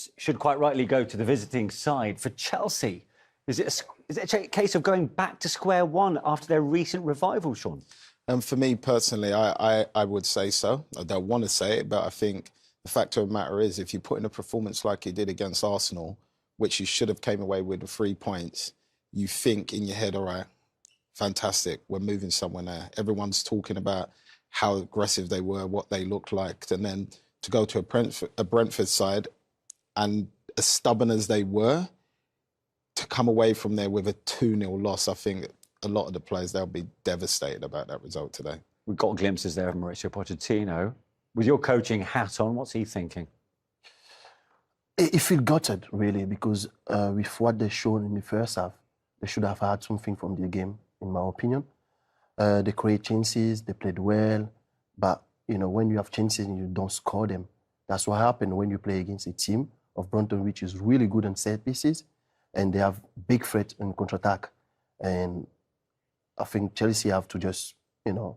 it should quite rightly go to the visiting side. For Chelsea, is it a case of going back to square one after their recent revival, Sean? For me personally, I would say so. I don't want to say it, but I think the fact of the matter is, if you put in a performance like you did against Arsenal, which you should have came away with the 3 points, you think in your head, all right, fantastic, we're moving somewhere now. Everyone's talking about how aggressive they were, what they looked like, and then to go to a Brentford side, and as stubborn as they were, to come away from there with a 2-0 loss, I think a lot of the players, they'll be devastated about that result today. We've got glimpses there of Mauricio Pochettino. With your coaching hat on, what's he thinking? He feels gutted, really, because with what they showed in the first half, they should have had something from the game, in my opinion. They create chances, they played well, but, you know, when you have chances and you don't score them, that's what happened when you play against a team of Brentford, which is really good on set pieces, and they have big threat in counter-attack. And I think Chelsea have to just, you know,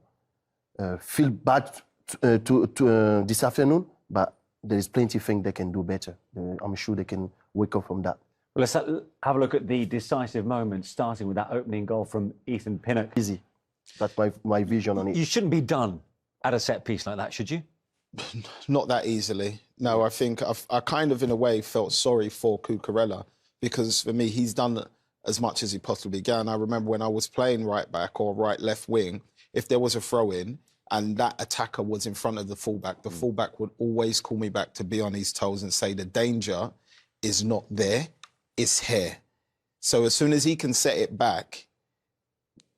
feel bad this afternoon, but there is plenty of things they can do better. I'm sure they can wake up from that. Well, let's have a look at the decisive moments, starting with that opening goal from Ethan Pinnock. Easy. That's my vision on it. You shouldn't be done at a set piece like that, should you? Not that easily. No, I think I kind of, in a way, felt sorry for Cucurella, because for me, he's done as much as he possibly can. I remember when I was playing right back or right left wing, if there was a throw-in and that attacker was in front of the fullback would always call me back to be on his toes and say the danger is not there, it's here. So as soon as he can set it back,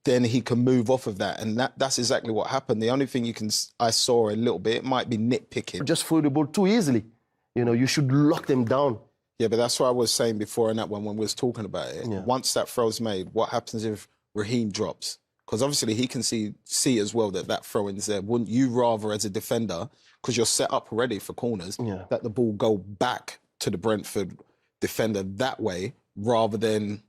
then he can move off of that. And that's exactly what happened. The only thing I saw a little bit, it might be nitpicking. Just throw the ball too easily. You know, you should lock them down. Yeah, but that's what I was saying before in that one when we was talking about it. Yeah. Once that throw's made, what happens if Raheem drops? Because obviously he can see as well that throw-in's there. Wouldn't you rather, as a defender, because you're set up already for corners, that the ball go back to the Brentford defender that way, rather than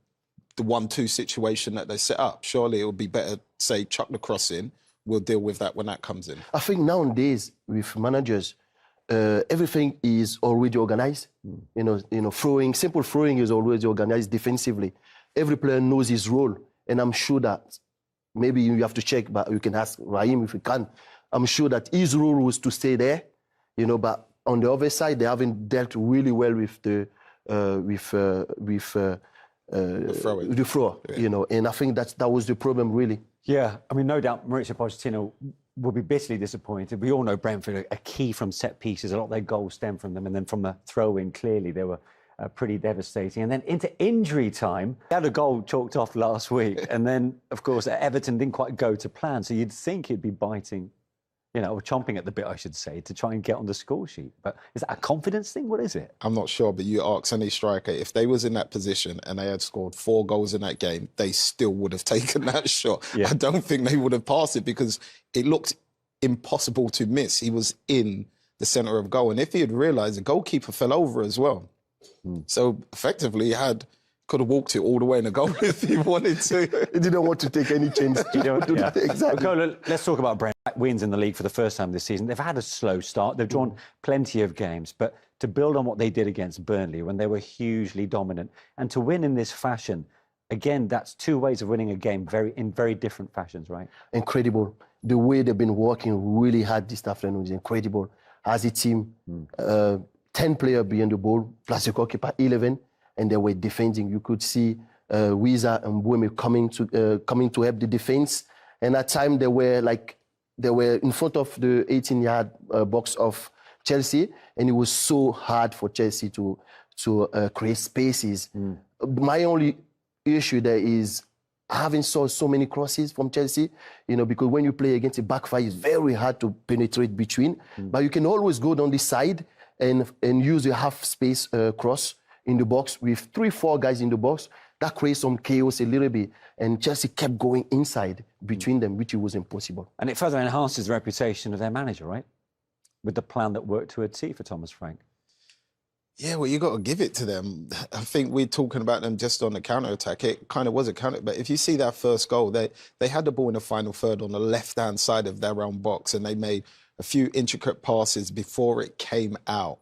the 1-2 situation that they set up? Surely it would be better, say, chuck the cross in. We'll deal with that when that comes in. I think nowadays, with managers, everything is already organized. You know, simple throwing is already organized defensively. Every player knows his role, and I'm sure that maybe you have to check, but you can ask Raheem if you can. I'm sure that his role was to stay there, you know. But on the other side, they haven't dealt really well with the throw, you know. And I think that was the problem, really. Yeah, I mean, no doubt Mauricio Pochettino will be bitterly disappointed. We all know Brentford are key from set pieces. A lot of their goals stem from them. And then from the throw-in, clearly, they were pretty devastating. And then into injury time, he had a goal chalked off last week. And then, of course, Everton didn't quite go to plan. So you'd think he'd be biting, you know, or chomping at the bit, I should say, to try and get on the score sheet. But is that a confidence thing? What is it? I'm not sure, but you ask any striker, if they was in that position and they had scored 4 goals in that game, they still would have taken that shot. Yeah. I don't think they would have passed it because it looked impossible to miss. He was in the centre of goal. And if he had realised, the goalkeeper fell over as well. So effectively, he could have walked it all the way in the goal if he wanted to. He didn't want to take any chance. Exactly. Okay, let's talk about Brentford. Wins in the league for the first time this season. They've had a slow start. They've drawn plenty of games. But to build on what they did against Burnley when they were hugely dominant, and to win in this fashion, again, that's 2 ways of winning a game in very different fashions, right? Incredible. The way they've been working really hard this afternoon is incredible. As a team, 10 players behind the ball, plus the goalkeeper, 11, and they were defending. You could see Wiza and Mbeumo coming to help the defense. And at times they were in front of the 18-yard box of Chelsea, and it was so hard for Chelsea to create spaces. My only issue there is having saw so many crosses from Chelsea, you know, because when you play against a back five, it's very hard to penetrate between. But you can always go down the side and use a half space cross in the box with 3-4 guys in the box. That creates some chaos a little bit. And Chelsea kept going inside between them, which was impossible. And it further enhances the reputation of their manager, right? With the plan that worked to a T for Thomas Frank. Yeah, well, you got to give it to them. I think we're talking about them just on the counter-attack. It kind of was a counter, but if you see that first goal, they had the ball in the final third on the left-hand side of their own box, and they made a few intricate passes before it came out.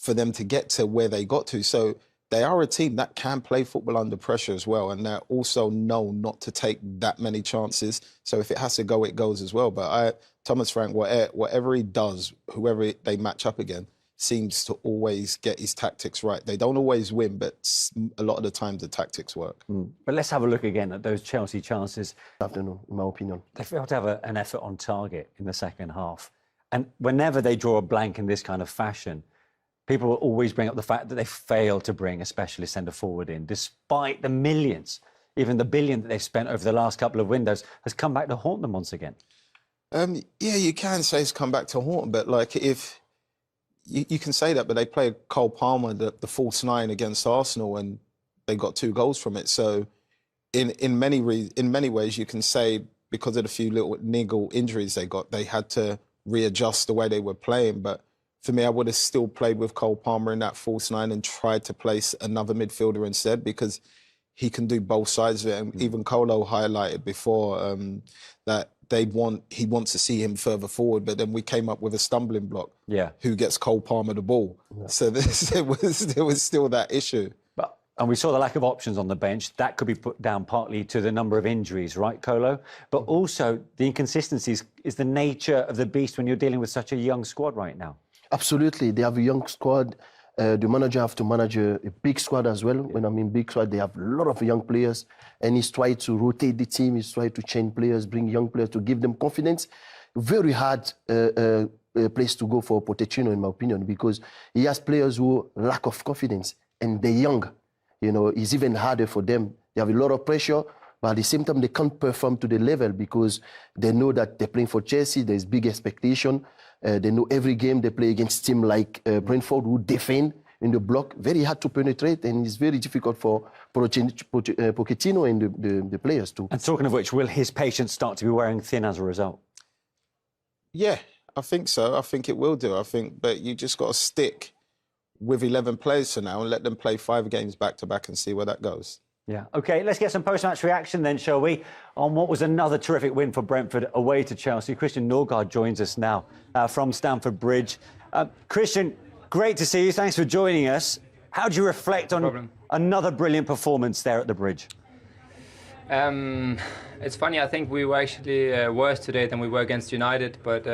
for them to get to where they got to. So they are a team that can play football under pressure as well, and they're also known not to take that many chances. So if it has to go, it goes as well. But Thomas Frank, whatever he does, whoever they match up again, seems to always get his tactics right. They don't always win, but a lot of the times the tactics work. But let's have a look again at those Chelsea chances. Afternoon, in my opinion. They failed to have an effort on target in the second half. And whenever they draw a blank in this kind of fashion, people will always bring up the fact that they failed to bring a specialist centre-forward in, despite the millions, even the billion that they've spent over the last couple of windows, has come back to haunt them once again. Yeah, you can say it's come back to haunt them, but like if... You can say that, but they played Cole Palmer, the false nine, against Arsenal, and they got 2 goals from it. So, in many ways, you can say because of the few little niggle injuries they got, they had to readjust the way they were playing. But for me, I would have still played with Cole Palmer in that false nine and tried to place another midfielder instead, because he can do both sides of it. And even Colo highlighted before that he wants to see him further forward, but then we came up with a stumbling block. Yeah. Who gets Cole Palmer the ball? Yeah. So there was still that issue. And we saw the lack of options on the bench. That could be put down partly to the number of injuries, right, Colo? But also the inconsistencies is the nature of the beast when you're dealing with such a young squad right now. Absolutely. They have a young squad. The manager have to manage a big squad as well. When I mean big squad, they have a lot of young players, and he's tried to rotate the team. He's tried to change players, bring young players to give them confidence. Very hard place to go for Pochettino, in my opinion, because he has players who lack of confidence, and they're young. You know, it's even harder for them. They have a lot of pressure, but at the same time, they can't perform to the level because they know that they're playing for Chelsea. There's big expectation. They know every game they play against team like Brentford, who defend in the block. Very hard to penetrate, and it's very difficult for Pochettino and the players too. And talking of which, will his patience start to be wearing thin as a result? Yeah, I think so. I think it will do. But you just got to stick with 11 players for now and let them play 5 games back-to-back and see where that goes. Yeah. OK, let's get some post-match reaction then, shall we, on what was another terrific win for Brentford away to Chelsea. Christian Norgard joins us now from Stamford Bridge. Christian, great to see you. Thanks for joining us. How do you reflect on another brilliant performance there at the Bridge? It's funny, I think we were actually worse today than we were against United, but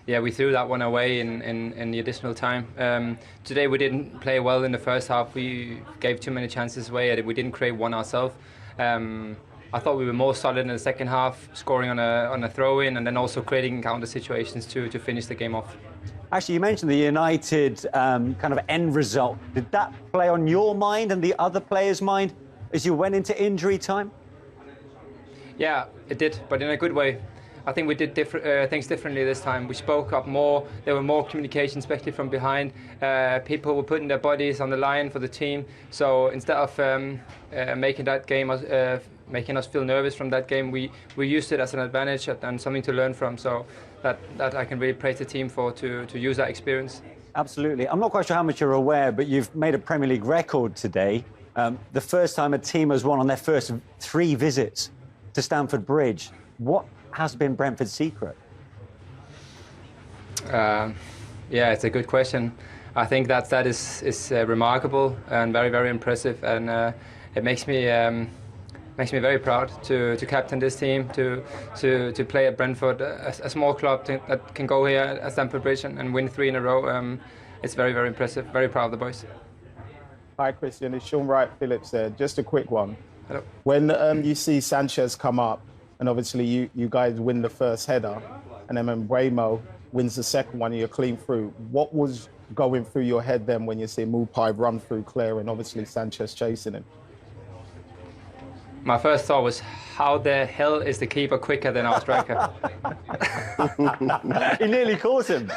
yeah, we threw that one away in the additional time. Today we didn't play well in the first half. We gave too many chances away. We didn't create one ourselves. I thought we were more solid in the second half, scoring on a throw-in and then also creating counter situations to finish the game off. Actually, you mentioned the United kind of end result. Did that play on your mind and the other players' mind as you went into injury time? Yeah, it did, but in a good way. I think we did things differently this time. We spoke up more. There were more communication, especially from behind. People were putting their bodies on the line for the team. So instead of making that game, making us feel nervous from that game, we used it as an advantage and something to learn from. So that I can really praise the team for to use that experience. Absolutely. I'm not quite sure how much you're aware, but you've made a Premier League record today. The first time a team has won on their first 3 visits to Stamford Bridge. What has been Brentford's secret? Yeah, it's a good question. I think that is remarkable and very, very impressive, and it makes me very proud to captain this team, to play at Brentford, a small club that can go here at Stamford Bridge and win 3 in a row. It's very, very impressive. Very proud of the boys. Hi, Christian. It's Sean Wright-Phillips here. Just a quick one. Hello. When you see Sanchez come up, and obviously you guys win the first header, and then Mbeumo wins the second one, and you're clean through. What was going through your head then when you see Mupai run through Claire and obviously Sanchez chasing him? My first thought was, how the hell is the keeper quicker than our striker? He nearly caught him.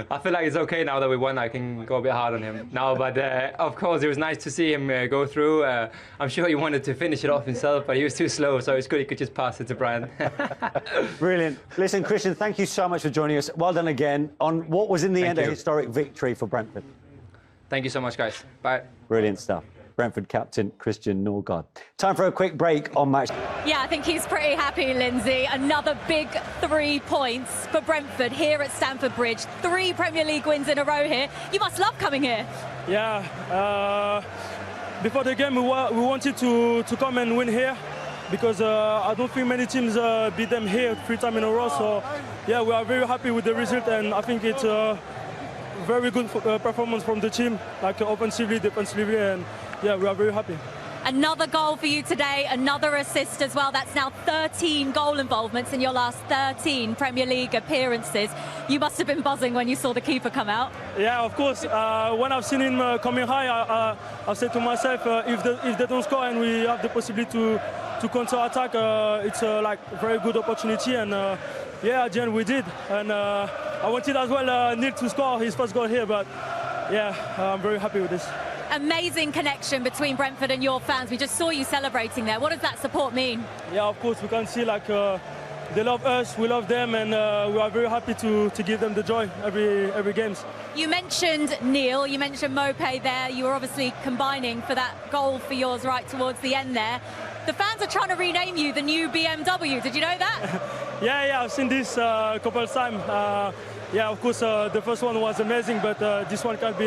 I feel like it's okay now that we won. I can go a bit hard on him now, but of course it was nice to see him go through. I'm sure he wanted to finish it off himself, but he was too slow, so it's good he could just pass it to Brian. Brilliant. Listen, Christian, thank you so much for joining us. Well done again on what was in the end a historic victory for Brentford. Thank you so much, guys. Bye. Brilliant stuff. Brentford captain Christian Norgard. Time for a quick break on Match. Yeah, I think he's pretty happy, Lindsay. Another big 3 points for Brentford here at Stamford Bridge. 3 Premier League wins in a row here. You must love coming here. Yeah, before the game we wanted to come and win here because I don't think many teams beat them here 3 times in a row. So yeah, we are very happy with the result, and I think it's a very good performance from the team, like offensively, defensively, and yeah, we are very happy. Another goal for you today, another assist as well. That's now 13 goal involvements in your last 13 Premier League appearances. You must have been buzzing when you saw the keeper come out. Yeah, of course. When I've seen him coming high, I said to myself, if they don't score and we have the possibility to counter-attack, it's like a very good opportunity. And yeah, at the end we did. And I wanted as well Neil to score his first goal here, but yeah, I'm very happy with this. Amazing connection between Brentford and your fans. We just saw you celebrating there. What does that support mean? Yeah, of course, we can see like they love us, we love them, and we are very happy to give them the joy every games. You mentioned Neil, you mentioned Mopé there. You were obviously combining for that goal for yours right towards the end there. The fans are trying to rename you the new BMW. Did you know that? Yeah, I've seen this a couple of times. Yeah, of course, the first one was amazing, but this one can be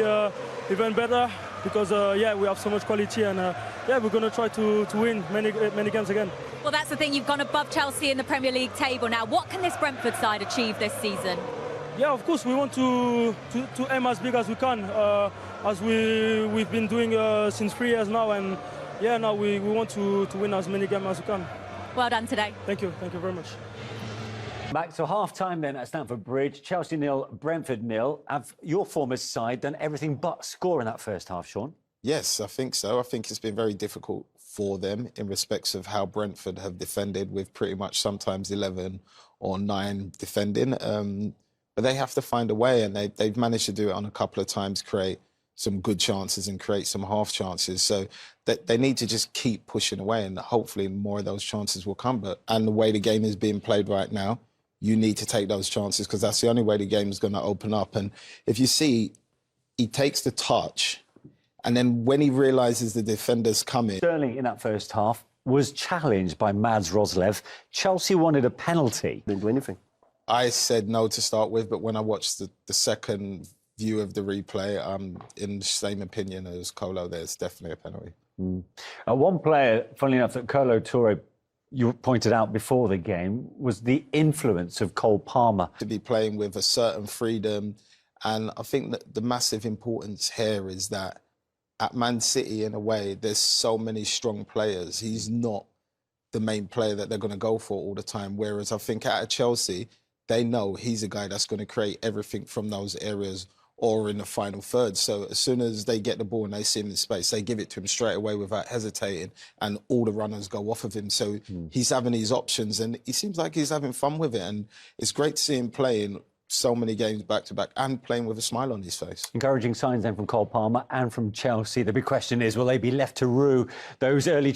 even better because yeah, we have so much quality, and yeah, we're going to try to win many games again. Well, that's the thing. You've gone above Chelsea in the Premier League table now. What can this Brentford side achieve this season? Yeah, of course, we want to aim as big as we can, as we've been doing since 3 years now, and yeah, now we want to win as many games as we can. Well done today. Thank you very much. Back to half-time then at Stamford Bridge. Chelsea 0, Brentford 0. Have your former side done everything but score in that first half, Sean? Yes, I think so. I think it's been very difficult for them in respects of how Brentford have defended, with pretty much sometimes 11 or 9 defending. But they have to find a way, and they've managed to do it on a couple of times, create some good chances and create some half chances. So they need to just keep pushing away, and hopefully more of those chances will come. And the way the game is being played right now, you need to take those chances, because that's the only way the game is going to open up. And if you see, he takes the touch, and then when he realises the defender's coming... Sterling in that first half was challenged by Mads Roslev. Chelsea wanted a penalty. Didn't do anything. I said no to start with, but when I watched the second view of the replay, I'm in the same opinion as Kolo. There's definitely a penalty. One player, funnily enough, that Kolo Toure, you pointed out before the game, was the influence of Cole Palmer. To be playing with a certain freedom, and I think that the massive importance here is that at Man City, in a way, there's so many strong players. He's not the main player that they're going to go for all the time, whereas I think at Chelsea, they know he's a guy that's going to create everything from those areas or in the final third. So as soon as they get the ball and they see him in space, they give it to him straight away without hesitating, and all the runners go off of him. So he's having these options, and he seems like he's having fun with it. And it's great to see him playing so many games back-to-back and playing with a smile on his face. Encouraging signs then from Cole Palmer and from Chelsea. The big question is, will they be left to rue those early